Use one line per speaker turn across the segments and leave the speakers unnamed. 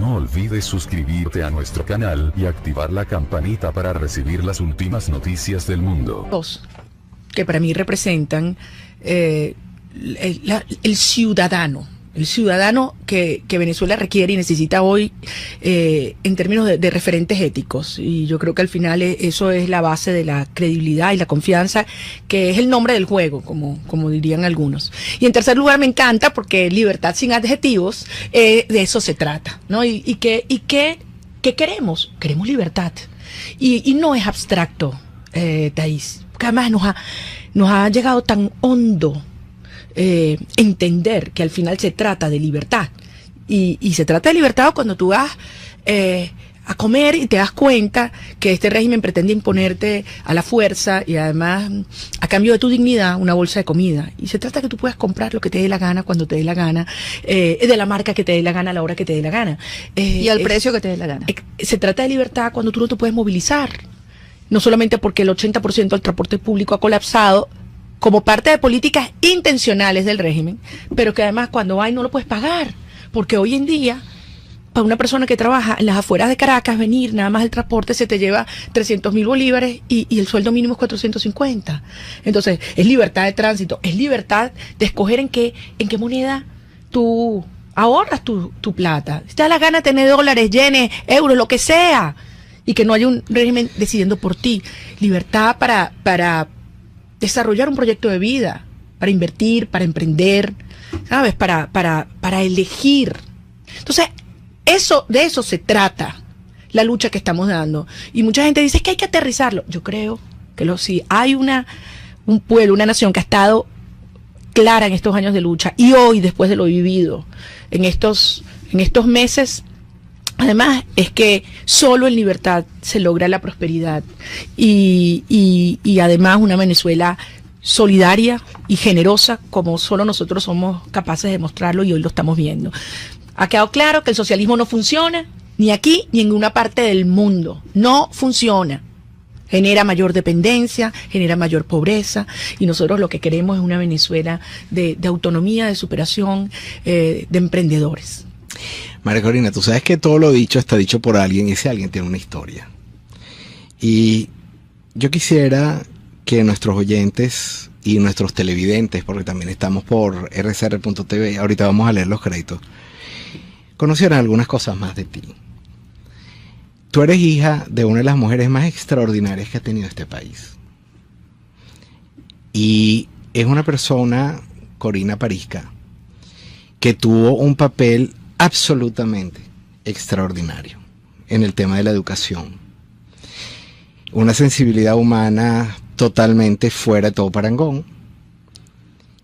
No olvides suscribirte a nuestro canal y activar la campanita para recibir las últimas noticias del mundo.
Dos, que para mí representan el ciudadano. El ciudadano que Venezuela requiere y necesita hoy en términos de referentes éticos. Y yo creo que al final eso es la base de la credibilidad y la confianza, que es el nombre del juego, como dirían algunos. Y en tercer lugar me encanta porque libertad sin adjetivos, de eso se trata, ¿no? ¿Y qué queremos? Queremos libertad. Y no es abstracto, Thaís, porque además nos ha llegado tan hondo entender que al final se trata de libertad y se trata de libertad cuando tú vas a comer y te das cuenta que este régimen pretende imponerte a la fuerza y además a cambio de tu dignidad una bolsa de comida, y se trata de que tú puedas comprar lo que te dé la gana cuando te dé la gana, de la marca que te dé la gana a la hora que te dé la gana,
y al precio que te dé la gana.
Se trata de libertad cuando tú no te puedes movilizar, no solamente porque el 80% del transporte público ha colapsado como parte de políticas intencionales del régimen, pero que además cuando hay no lo puedes pagar, porque hoy en día, para una persona que trabaja en las afueras de Caracas, venir nada más el transporte se te lleva 300.000 bolívares y el sueldo mínimo es 450. Entonces, es libertad de tránsito, es libertad de escoger en qué moneda tú ahorras tu plata. Si te da la gana tener dólares, yenes, euros, lo que sea, y que no haya un régimen decidiendo por ti. Libertad para desarrollar un proyecto de vida, para invertir, para emprender, ¿sabes? Para elegir. Entonces, de eso se trata la lucha que estamos dando. Y mucha gente dice que hay que aterrizarlo. Yo creo que sí. Hay un pueblo, una nación que ha estado clara en estos años de lucha, y hoy, después de lo vivido en estos meses, además es que solo en libertad se logra la prosperidad y además una Venezuela solidaria y generosa como solo nosotros somos capaces de mostrarlo, y hoy lo estamos viendo. Ha quedado claro que el socialismo no funciona ni aquí ni en ninguna parte del mundo. No funciona. Genera mayor dependencia, genera mayor pobreza, y nosotros lo que queremos es una Venezuela de autonomía, de superación, de emprendedores.
María Corina, tú sabes que todo lo dicho está dicho por alguien, y ese alguien tiene una historia. Y yo quisiera que nuestros oyentes y nuestros televidentes, porque también estamos por rcr.tv, ahorita vamos a leer los créditos, conocieran algunas cosas más de ti. Tú eres hija de una de las mujeres más extraordinarias que ha tenido este país. Y es una persona, Corina Parisca, que tuvo un papel absolutamente extraordinario en el tema de la educación. Una sensibilidad humana totalmente fuera de todo parangón.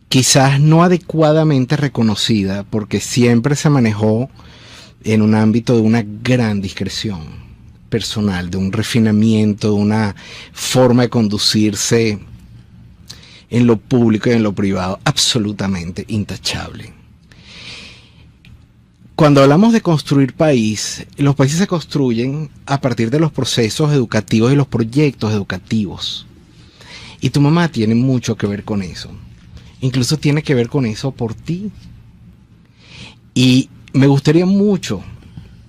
Quizás no adecuadamente reconocida, porque siempre se manejó en un ámbito de una gran discreción personal, de un refinamiento, de una forma de conducirse en lo público y en lo privado absolutamente intachable. Cuando hablamos de construir país, los países se construyen a partir de los procesos educativos y los proyectos educativos. Y tu mamá tiene mucho que ver con eso. Incluso tiene que ver con eso por ti. Y me gustaría mucho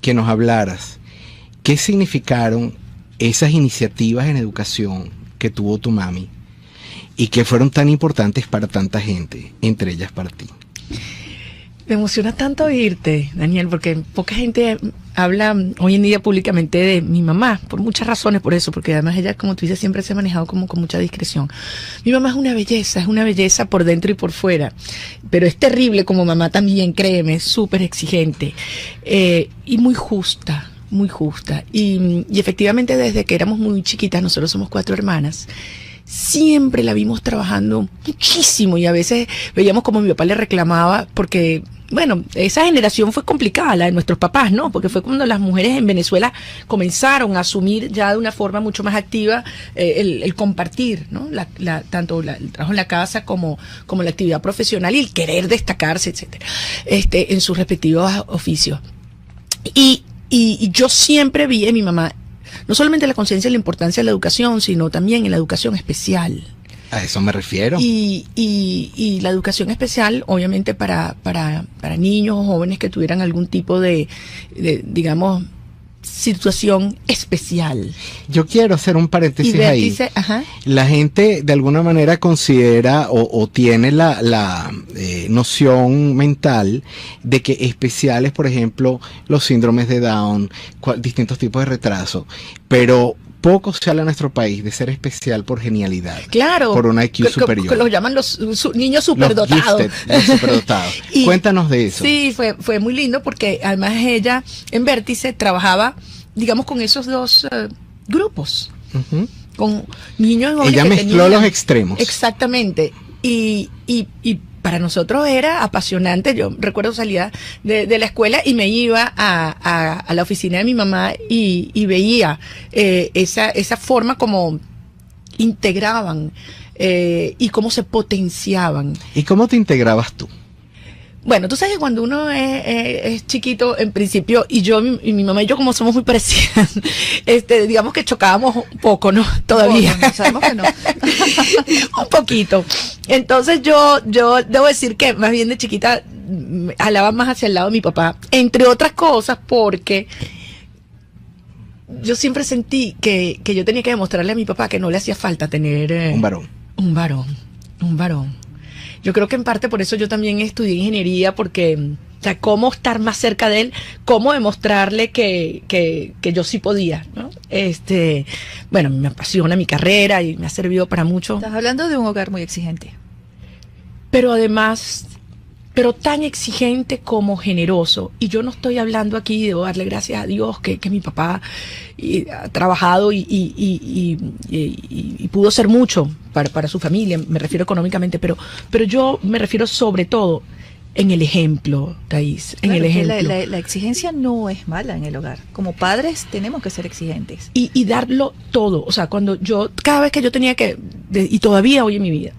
que nos hablaras qué significaron esas iniciativas en educación que tuvo tu mami y que fueron tan importantes para tanta gente, entre ellas para ti.
Me emociona tanto oírte, Daniel, porque poca gente habla hoy en día públicamente de mi mamá, por muchas razones, por eso, porque además ella, como tú dices, siempre se ha manejado como con mucha discreción. Mi mamá es una belleza por dentro y por fuera, pero es terrible como mamá también, créeme, súper exigente, y muy justa. Y efectivamente desde que éramos muy chiquitas, nosotros somos 4 hermanas, siempre la vimos trabajando muchísimo, y a veces veíamos como mi papá le reclamaba porque, bueno, esa generación fue complicada, la de nuestros papás, ¿no? Porque fue cuando las mujeres en Venezuela comenzaron a asumir ya de una forma mucho más activa el compartir, ¿no? Tanto el trabajo en la casa como la actividad profesional y el querer destacarse, etcétera, en sus respectivos oficios. Y yo siempre vi en mi mamá no solamente la conciencia de la importancia de la educación, sino también en la educación especial.
A eso me refiero.
Y la educación especial, obviamente, para niños o jóvenes que tuvieran algún tipo de digamos, situación especial.
Yo quiero hacer un paréntesis ahí.
Ajá.
La gente de alguna manera considera o tiene la noción mental de que especiales, por ejemplo, los síndromes de Down, distintos tipos de retraso, pero poco se habla en nuestro país de ser especial por genialidad.
Claro.
Por un IQ superior.
Que los llaman los niños superdotados.
Los superdotados. Cuéntanos de eso.
Sí, fue muy lindo porque además ella en Vértice trabajaba, digamos, con esos dos grupos. Uh-huh. Con niños jóvenes.
Ella mezcló los extremos.
Exactamente. Y para nosotros era apasionante. Yo recuerdo salía de la escuela y me iba a la oficina de mi mamá y veía esa forma como integraban y cómo se potenciaban.
¿Y cómo te integrabas tú?
Bueno, tú sabes que cuando uno es chiquito, en principio, y mi mamá y yo como somos muy parecidas, digamos que chocábamos un poco, ¿no? Todavía.
No, sabemos que no.
Un poquito. Entonces yo debo decir que más bien de chiquita jalaba más hacia el lado de mi papá, entre otras cosas porque yo siempre sentí que yo tenía que demostrarle a mi papá que no le hacía falta tener
un
varón. Yo creo que en parte por eso yo también estudié ingeniería, porque, o sea, cómo estar más cerca de él, cómo demostrarle que yo sí podía, ¿no? Bueno, me apasiona mi carrera y me ha servido para mucho.
Estás hablando de un hogar muy exigente.
Pero además, tan exigente como generoso. Y yo no estoy hablando aquí, debo darle gracias a Dios que mi papá ha trabajado y pudo ser mucho para su familia, me refiero económicamente, pero yo me refiero sobre todo en el ejemplo, Thais, en el ejemplo.
La exigencia no es mala en el hogar. Como padres tenemos que ser exigentes.
Y darlo todo. O sea, cada vez que yo tenía y todavía hoy en mi vida,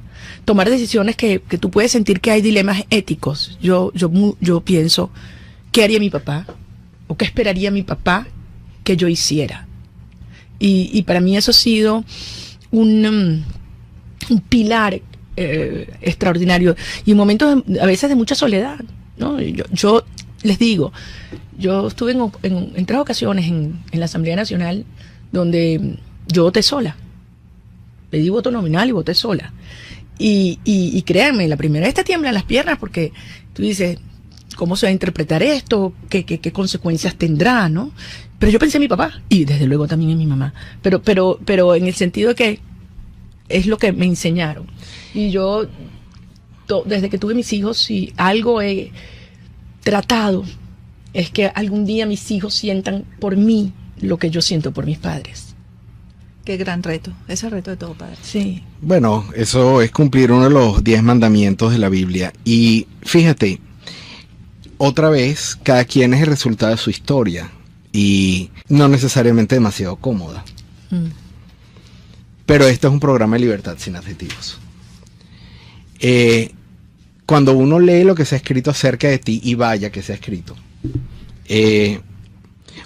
tomar decisiones que tú puedes sentir que hay dilemas éticos. Yo pienso, ¿qué haría mi papá? ¿O qué esperaría mi papá que yo hiciera? Y para mí eso ha sido un pilar extraordinario. Y en momentos a veces de mucha soledad, ¿no? Yo les digo, yo estuve en 3 ocasiones en la Asamblea Nacional donde yo voté sola. Pedí voto nominal y voté sola. Y créanme, la primera vez te tiemblan las piernas porque tú dices, ¿cómo se va a interpretar esto? ¿Qué consecuencias tendrá, no? Pero yo pensé en mi papá y desde luego también en mi mamá. Pero en el sentido de que es lo que me enseñaron. Y yo, desde que tuve mis hijos, si algo he tratado, es que algún día mis hijos sientan por mí lo que yo siento por mis padres.
Qué gran reto, ese reto de todo padre.
Sí.
Bueno, eso es cumplir uno de los 10 mandamientos de la Biblia. Y fíjate, otra vez, cada quien es el resultado de su historia y no necesariamente demasiado cómoda. Pero esto es un programa de libertad sin adjetivos. Cuando uno lee lo que se ha escrito acerca de ti, y vaya que se ha escrito,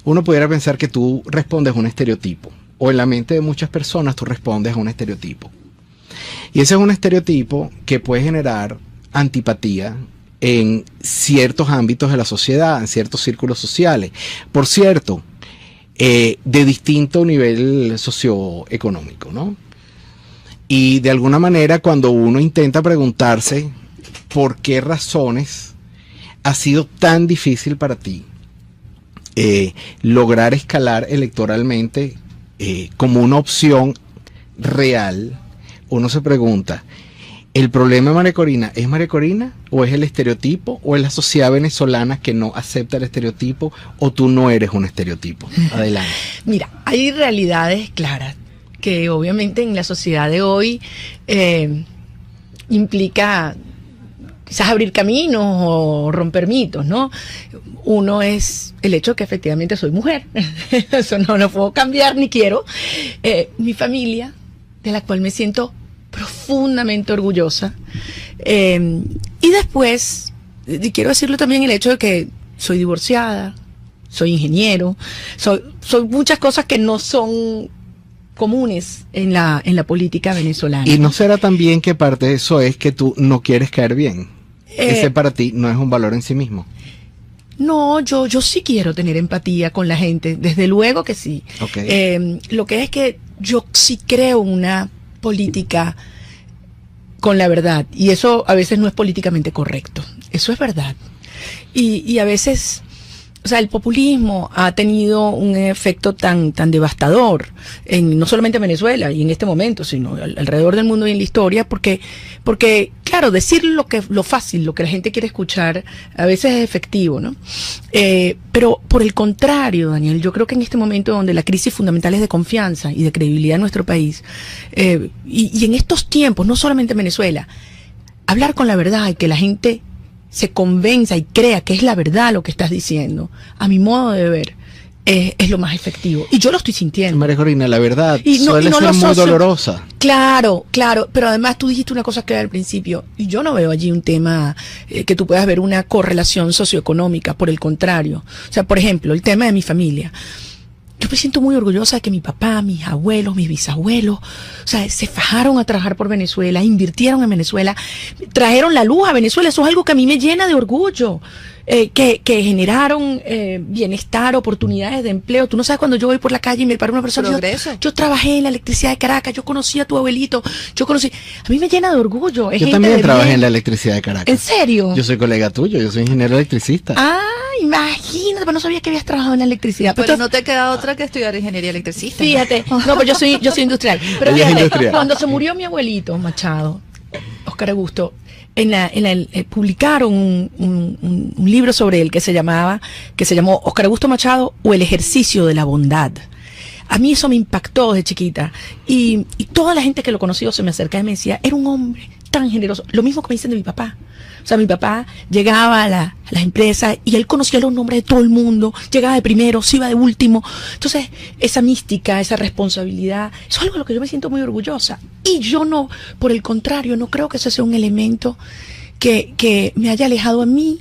uno pudiera pensar que tú respondes a un estereotipo, o en la mente de muchas personas tú respondes a un estereotipo. Y ese es un estereotipo que puede generar antipatía en ciertos ámbitos de la sociedad, en ciertos círculos sociales. Por cierto, de distinto nivel socioeconómico, ¿no? Y de alguna manera cuando uno intenta preguntarse por qué razones ha sido tan difícil para ti lograr escalar electoralmente como una opción real, uno se pregunta, ¿el problema de María Corina es María Corina o es el estereotipo o es la sociedad venezolana que no acepta el estereotipo o tú no eres un estereotipo? Adelante.
Mira, hay realidades claras que obviamente en la sociedad de hoy implica quizás abrir caminos o romper mitos, ¿no? Uno es el hecho de que efectivamente soy mujer. Eso no lo puedo cambiar ni quiero. Mi familia, de la cual me siento profundamente orgullosa. Y después, quiero decirlo también, el hecho de que soy divorciada, soy ingeniero, soy muchas cosas que no son comunes en la política venezolana.
¿Y no será también que parte de eso es que tú no quieres caer bien? Ese para ti no es un valor en sí mismo.
No, yo sí quiero tener empatía con la gente, desde luego que sí.
Okay.
Lo que es que yo sí creo una política con la verdad, y eso a veces no es políticamente correcto, eso es verdad. Y a veces, o sea, el populismo ha tenido un efecto tan devastador, no solamente en Venezuela y en este momento, sino alrededor del mundo y en la historia, porque claro, decir lo fácil, lo que la gente quiere escuchar, a veces es efectivo, ¿no? Pero por el contrario, Daniel, yo creo que en este momento donde la crisis fundamental es de confianza y de credibilidad en nuestro país, y en estos tiempos, no solamente en Venezuela, hablar con la verdad y que la gente se convenza y crea que es la verdad lo que estás diciendo, a mi modo de ver, es lo más efectivo. Y yo lo estoy sintiendo.
María Corina, la verdad
suele
ser muy dolorosa.
Claro, pero además tú dijiste una cosa clave al principio, y yo no veo allí un tema que tú puedas ver una correlación socioeconómica, por el contrario. O sea, por ejemplo, el tema de mi familia. Yo me siento muy orgullosa de que mi papá, mis abuelos, mis bisabuelos, o sea, se fajaron a trabajar por Venezuela, invirtieron en Venezuela, trajeron la luz a Venezuela. Eso es algo que a mí me llena de orgullo. Que generaron bienestar, oportunidades de empleo. Tú no sabes, cuando yo voy por la calle y me paro una persona, yo trabajé en la electricidad de Caracas, yo conocí a tu abuelito, a mí me llena de orgullo.
Yo también trabajé en la electricidad de Caracas.
¿En serio?
Yo soy colega tuyo, yo soy ingeniero electricista.
Ah, imagínate, pero no sabía que habías trabajado en la electricidad.
Pero no te queda otra que estudiar ingeniería electricista.
Fíjate, no, pues yo soy industrial. Pero
Ella es
fíjate,
industrial.
cuando se murió mi abuelito Machado, Óscar Augusto, publicaron un libro sobre él que se llamó Óscar Augusto Machado o el ejercicio de la bondad. A mí eso me impactó desde chiquita, y toda la gente que lo conoció se me acercaba y me decía, era un hombre tan generoso. Lo mismo que me dicen de mi papá. O sea, mi papá llegaba a las empresas y él conocía los nombres de todo el mundo, llegaba de primero, se iba de último. Entonces, esa mística, esa responsabilidad, eso es algo de lo que yo me siento muy orgullosa. Y yo no, por el contrario, no creo que eso sea un elemento que me haya alejado a mí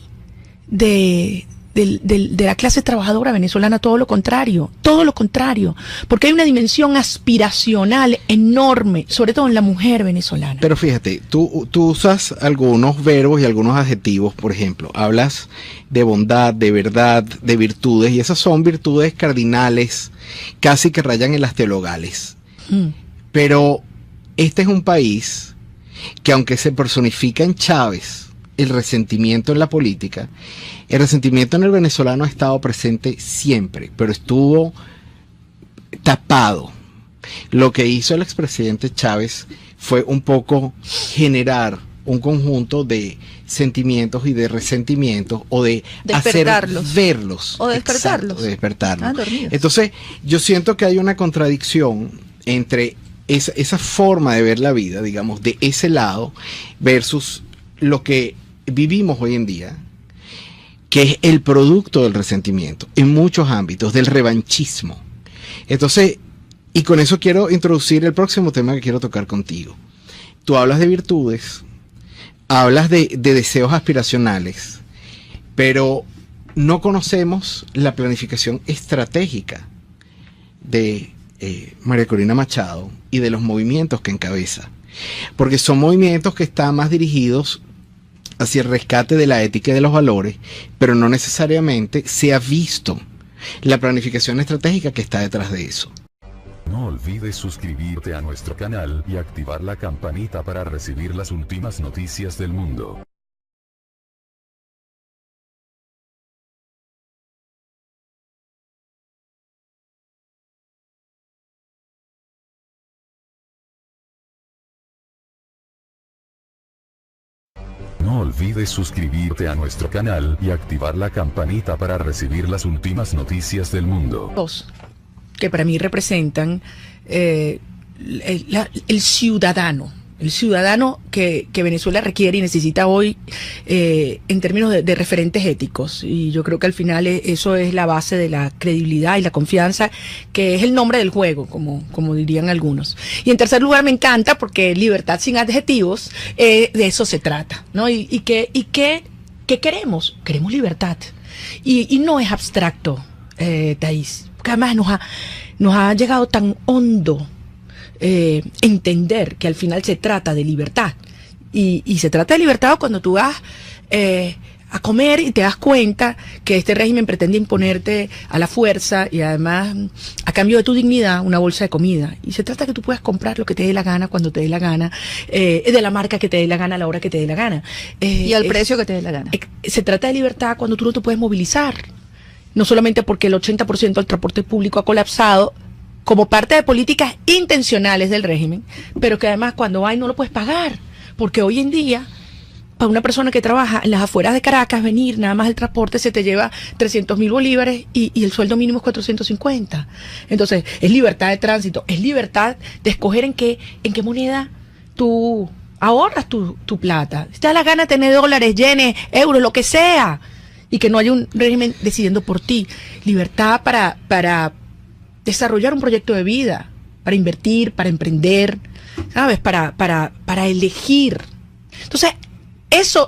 de la clase trabajadora venezolana. Todo lo contrario, porque hay una dimensión aspiracional enorme, sobre todo en la mujer venezolana.
Pero fíjate, tú usas algunos verbos y algunos adjetivos, por ejemplo, hablas de bondad, de verdad, de virtudes, y esas son virtudes cardinales, casi que rayan en las teologales. Pero este es un país que, aunque se personifica en Chávez el resentimiento en la política, el resentimiento en el venezolano ha estado presente siempre, pero estuvo tapado. Lo que hizo el expresidente Chávez fue un poco generar un conjunto de sentimientos y de resentimientos, o de
despertarlos,
verlos.
O despertarlos.
Exacto, de despertarlos. Entonces, yo siento que hay una contradicción entre esa forma de ver la vida, digamos, de ese lado, versus lo que vivimos hoy en día, que es el producto del resentimiento en muchos ámbitos, del revanchismo. Entonces, y con eso quiero introducir el próximo tema que quiero tocar contigo. Tú hablas de virtudes, hablas de deseos aspiracionales, pero no conocemos la planificación estratégica de María Corina Machado y de los movimientos que encabeza, porque son movimientos que están más dirigidos hacia el rescate de la ética y de los valores, pero no necesariamente se ha visto la planificación estratégica que está detrás de eso.
No olvides suscribirte a nuestro canal y activar la campanita para recibir las últimas noticias del mundo. No olvides suscribirte a nuestro canal y activar la campanita para recibir las últimas noticias del mundo.
Dos, que para mí representan el ciudadano que Venezuela requiere y necesita hoy en términos de referentes éticos. Y yo creo que al final eso es la base de la credibilidad y la confianza, que es el nombre del juego, como dirían algunos. Y en tercer lugar, me encanta porque libertad sin adjetivos, de eso se trata, ¿no? ¿Y qué queremos? Queremos libertad. Y no es abstracto, Thais, porque además nos ha llegado tan hondo entender que al final se trata de libertad. Y se trata de libertad cuando tú vas a comer y te das cuenta que este régimen pretende imponerte a la fuerza y además a cambio de tu dignidad una bolsa de comida. Y se trata de que tú puedas comprar lo que te dé la gana, cuando te dé la gana, de la marca que te dé la gana, a la hora que te dé la gana.
Y al precio que te dé la gana.
Se trata de libertad cuando tú no te puedes movilizar. No solamente porque el 80% del transporte público ha colapsado como parte de políticas intencionales del régimen, pero que además cuando hay no lo puedes pagar. Porque hoy en día, para una persona que trabaja en las afueras de Caracas, venir nada más el transporte se te lleva 300.000 bolívares y el sueldo mínimo es 450. Entonces, es libertad de tránsito, es libertad de escoger en qué moneda tú ahorras tu plata. Si te da la gana tener dólares, yenes, euros, lo que sea, y que no haya un régimen decidiendo por ti. Libertad para desarrollar un proyecto de vida, para invertir, para emprender, ¿sabes? Para elegir. Entonces,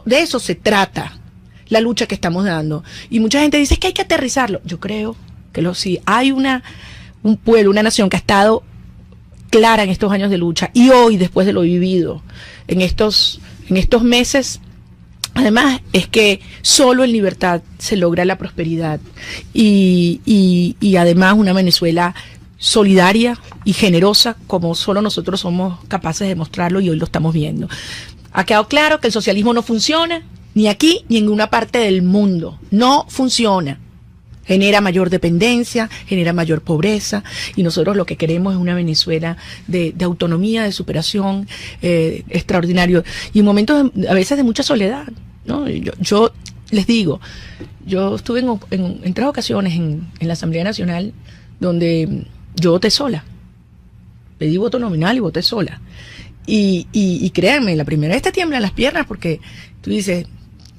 de eso se trata la lucha que estamos dando. Y mucha gente dice que hay que aterrizarlo. Yo creo que sí. Hay un pueblo, una nación que ha estado clara en estos años de lucha. Y hoy, después de lo vivido, en estos meses, además, es que solo en libertad se logra la prosperidad. Y además una Venezuela solidaria y generosa, como solo nosotros somos capaces de mostrarlo, y hoy lo estamos viendo. Ha quedado claro que el socialismo no funciona, ni aquí ni en ninguna parte del mundo. No funciona. Genera mayor dependencia, genera mayor pobreza, y nosotros lo que queremos es una Venezuela de autonomía, de superación, extraordinario, y en momentos a veces de mucha soledad, ¿no? Yo les digo, yo estuve en 3 ocasiones en la Asamblea Nacional donde yo voté sola, pedí voto nominal y voté sola. Y créanme, la primera vez te tiemblan las piernas porque tú dices,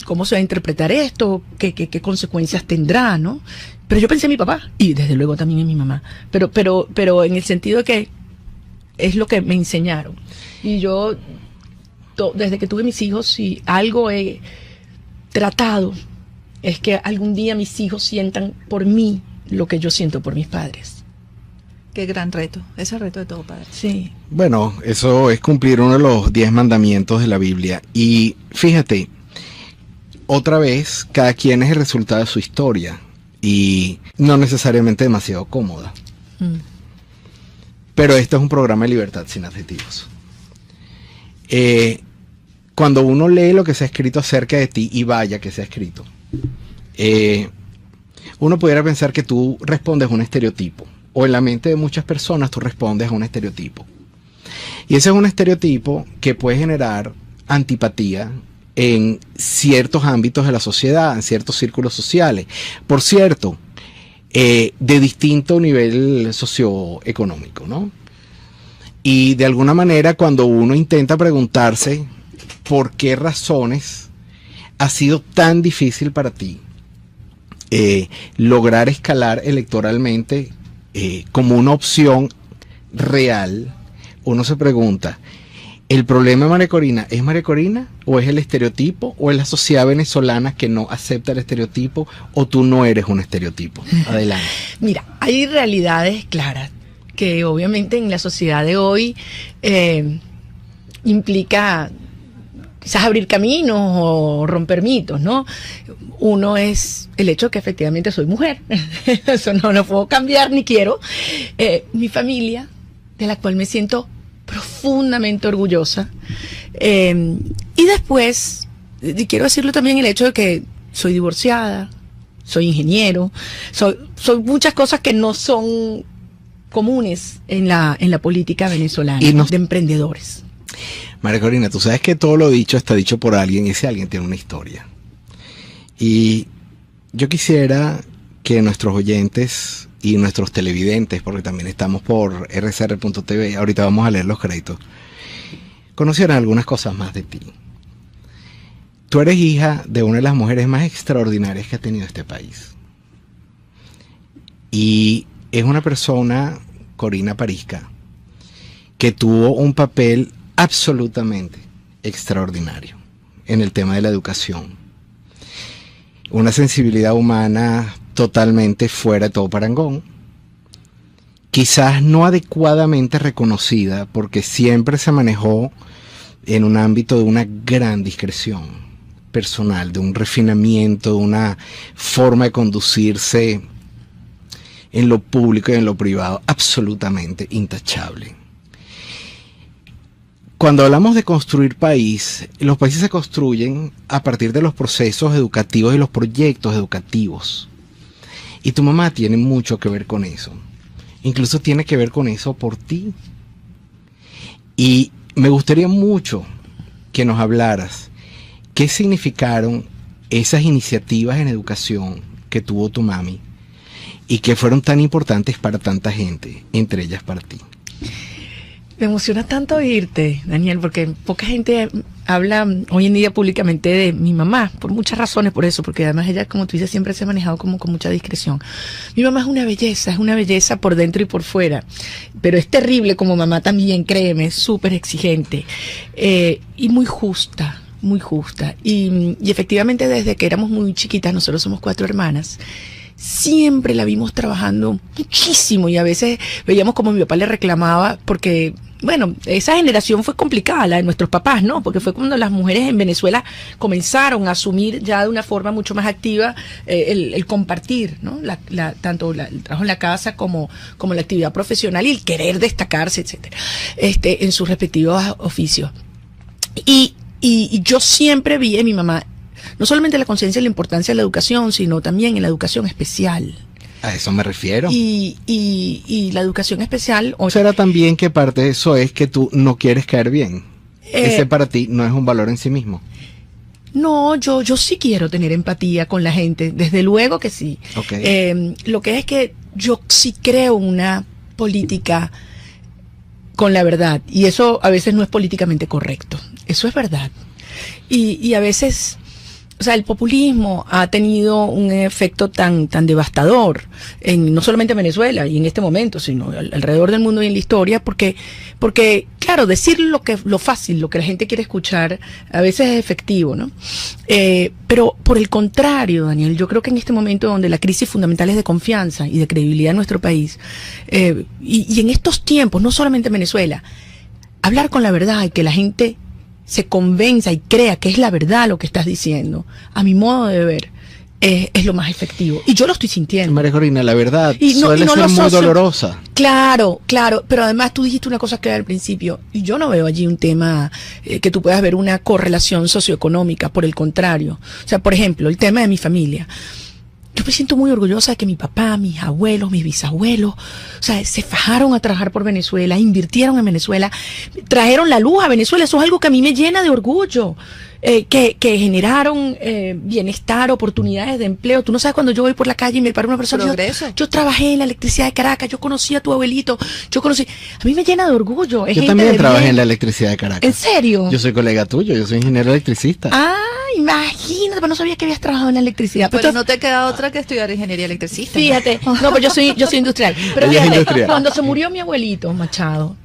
¿cómo se va a interpretar esto? ¿Qué consecuencias tendrá, no? Pero yo pensé en mi papá y desde luego también en mi mamá. Pero en el sentido de que es lo que me enseñaron. Y yo, desde que tuve mis hijos, si algo he tratado, es que algún día mis hijos sientan por mí lo que yo siento por mis padres.
Qué gran reto, ese reto de todo padre.
Sí.
Bueno, eso es cumplir uno de los 10 mandamientos de la Biblia. Y fíjate, otra vez, cada quien es el resultado de su historia y no necesariamente demasiado cómoda. Pero este es un programa de libertad sin adjetivos. Cuando uno lee lo que se ha escrito acerca de ti, y vaya que se ha escrito, uno pudiera pensar que tú respondes a un estereotipo, o en la mente de muchas personas tú respondes a un estereotipo. Y ese es un estereotipo que puede generar antipatía en ciertos ámbitos de la sociedad, en ciertos círculos sociales. Por cierto, de distinto nivel socioeconómico, ¿no? Y de alguna manera, cuando uno intenta preguntarse por qué razones ha sido tan difícil para ti lograr escalar electoralmente como una opción real, uno se pregunta, ¿el problema de María Corina es María Corina? ¿O es el estereotipo? ¿O es la sociedad venezolana que no acepta el estereotipo? ¿O tú no eres un estereotipo? Adelante.
Mira, hay realidades claras que obviamente en la sociedad de hoy implica quizás abrir caminos o romper mitos, ¿no? Uno es el hecho de que efectivamente soy mujer. Eso no lo puedo cambiar ni quiero. Mi familia, de la cual me siento profundamente orgullosa. Y después, quiero decirlo también, el hecho de que soy divorciada, soy ingeniero, soy muchas cosas que no son comunes en la política venezolana, de emprendedores.
María Corina, tú sabes que todo lo dicho está dicho por alguien, y ese alguien tiene una historia. Y yo quisiera que nuestros oyentes y nuestros televidentes, porque también estamos por rcr.tv, ahorita vamos a leer los créditos, conocieran algunas cosas más de ti. Tú eres hija de una de las mujeres más extraordinarias que ha tenido este país. Y es una persona, Corina Parisca, que tuvo un papel absolutamente extraordinario en el tema de la educación. Una sensibilidad humana totalmente fuera de todo parangón. quizás no adecuadamente reconocida, porque siempre se manejó en un ámbito de una gran discreción personal, de un refinamiento, de una forma de conducirse en lo público y en lo privado absolutamente intachable. Cuando hablamos de construir país, los países se construyen a partir de los procesos educativos y los proyectos educativos. Y tu mamá tiene mucho que ver con eso. Incluso tiene que ver con eso por ti. Y me gustaría mucho que nos hablaras qué significaron esas iniciativas en educación que tuvo tu mami y que fueron tan importantes para tanta gente, entre ellas para ti.
Me emociona tanto oírte, Daniel, porque poca gente habla hoy en día públicamente de mi mamá, por muchas razones, por eso, porque además ella, como tú dices, siempre se ha manejado como con mucha discreción. Mi mamá es una belleza por dentro y por fuera, pero es terrible como mamá también, créeme, es súper exigente y muy justa. Muy justa. Y efectivamente desde que éramos muy chiquitas, nosotros somos 4 hermanas, siempre la vimos trabajando muchísimo y a veces veíamos como mi papá le reclamaba porque, bueno, esa generación fue complicada, la de nuestros papás, ¿no? Porque fue cuando las mujeres en Venezuela comenzaron a asumir ya de una forma mucho más activa el compartir, ¿no? Tanto el trabajo en la casa como la actividad profesional y el querer destacarse, etcétera, en sus respectivos oficios. Y yo siempre vi en mi mamá no solamente la conciencia y la importancia de la educación, sino también en la educación especial.
A eso me refiero.
Y la educación especial...
¿O será también que parte de eso es que tú no quieres caer bien? Ese para ti no es un valor en sí mismo.
No, yo sí quiero tener empatía con la gente, desde luego que sí.
Okay.
Lo que es que yo sí creo una política con la verdad, y eso a veces no es políticamente correcto, eso es verdad. Y a veces, o sea, el populismo ha tenido un efecto tan devastador, no solamente en Venezuela y en este momento, sino alrededor del mundo y en la historia, porque claro, decir lo fácil, lo que la gente quiere escuchar, a veces es efectivo, ¿no? Pero por el contrario, Daniel, yo creo que en este momento donde la crisis fundamental es de confianza y de credibilidad en nuestro país, y en estos tiempos, no solamente en Venezuela, hablar con la verdad y que la gente se convenza y crea que es la verdad lo que estás diciendo, a mi modo de ver, es lo más efectivo. Y yo lo estoy sintiendo.
María Corina, la verdad suele ser muy dolorosa.
Claro, pero además tú dijiste una cosa clara al principio, y yo no veo allí un tema que tú puedas ver una correlación socioeconómica, por el contrario. O sea, por ejemplo, el tema de mi familia. Yo me siento muy orgullosa de que mi papá, mis abuelos, mis bisabuelos, o sea, se fajaron a trabajar por Venezuela, invirtieron en Venezuela, trajeron la luz a Venezuela. Eso es algo que a mí me llena de orgullo, que generaron bienestar, oportunidades de empleo. Tú no sabes, cuando yo voy por la calle y me paro una persona, yo trabajé en la electricidad de Caracas, yo conocí a tu abuelito, a mí me llena de orgullo.
Yo también trabajé en la electricidad de Caracas.
¿En serio?
Yo soy colega tuyo, yo soy ingeniero electricista.
Ah, imagínate, pero no sabía que habías trabajado en la electricidad.
Pero no te queda otra que estudiar ingeniería electricista.
Fíjate, no, pues yo soy industrial. Pero fíjate, cuando se murió mi abuelito Machado,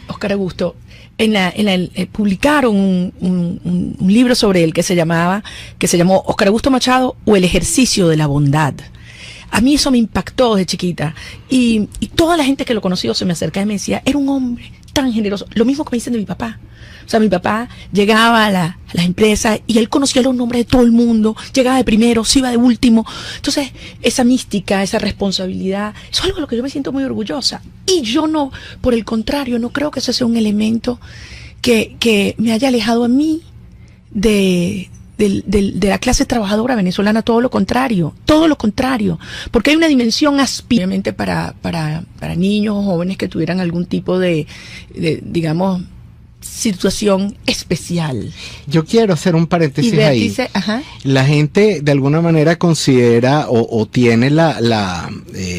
Óscar Augusto, publicaron un libro sobre él que se llamó Óscar Augusto Machado o el ejercicio de la bondad. A mí eso me impactó desde chiquita, y toda la gente que lo conoció se me acercaba y me decía, era un hombre tan generoso. Lo mismo que me dicen de mi papá. O sea, mi papá llegaba a las empresas y él conocía los nombres de todo el mundo, llegaba de primero, se iba de último. Entonces, esa mística, esa responsabilidad, eso es algo de lo que yo me siento muy orgullosa. Y yo no, por el contrario, no creo que eso sea un elemento que me haya alejado a mí de la clase trabajadora venezolana. Todo lo contrario, porque hay una dimensión aspiramente para niños o jóvenes que tuvieran algún tipo de digamos, situación especial.
Yo quiero hacer un paréntesis ahí.
Dice, ajá.
La gente de alguna manera considera o tiene la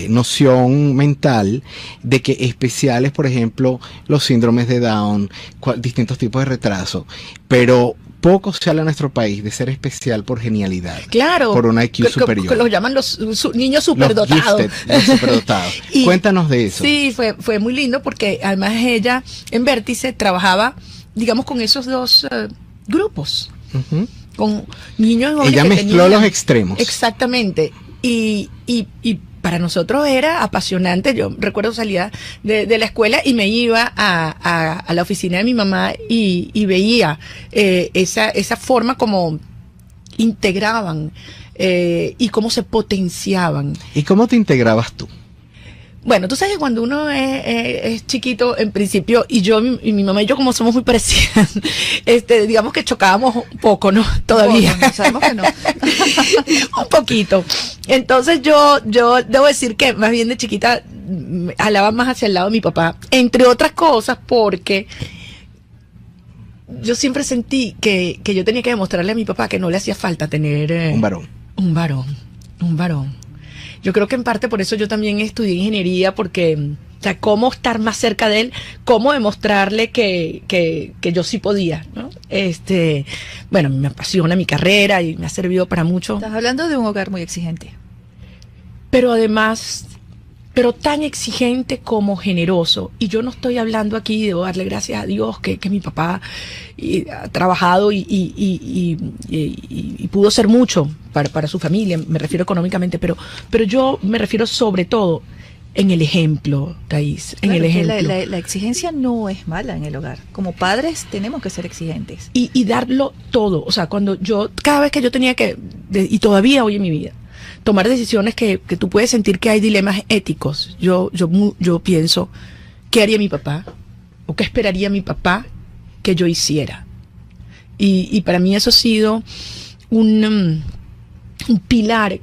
noción mental de que especiales, por ejemplo, los síndromes de Down, distintos tipos de retraso, pero poco se habla en nuestro país de ser especial por genialidad. Claro. Por un IQ superior.
Que los llaman los niños superdotados.
Los superdotados. Cuéntanos de eso.
Sí, fue muy lindo porque además ella en Vértice trabajaba, digamos, con esos dos grupos. Con niños jóvenes.
Ella mezcló los extremos.
Exactamente. Y para nosotros era apasionante. Yo recuerdo salía de la escuela y me iba a la oficina de mi mamá y veía esa forma como integraban y cómo se potenciaban.
¿Y cómo te integrabas tú?
Bueno, tú sabes que cuando uno es chiquito, en principio, y mi mamá y yo como somos muy parecidas, digamos que chocábamos un poco, ¿no? Todavía.
No, sabemos que no.
Un poquito. Entonces yo debo decir que más bien de chiquita jalaba más hacia el lado de mi papá, entre otras cosas porque yo siempre sentí que yo tenía que demostrarle a mi papá que no le hacía falta tener
Un varón.
Un varón. Yo creo que en parte por eso yo también estudié ingeniería, porque, o sea, cómo estar más cerca de él, cómo demostrarle que yo sí podía, ¿no? Bueno, me apasiona mi carrera y me ha servido para mucho.
Estás hablando de un hogar muy exigente.
Pero además, pero tan exigente como generoso. Y yo no estoy hablando aquí, debo darle gracias a Dios que mi papá ha trabajado y pudo ser mucho para su familia, me refiero económicamente, pero yo me refiero sobre todo en el ejemplo, Thais, en el ejemplo.
La exigencia no es mala en el hogar. Como padres tenemos que ser exigentes.
Y darlo todo. O sea, cada vez que yo tenía y todavía hoy en mi vida, tomar decisiones que tú puedes sentir que hay dilemas éticos. Yo pienso, ¿qué haría mi papá? ¿O qué esperaría mi papá que yo hiciera? Y para mí eso ha sido un pilar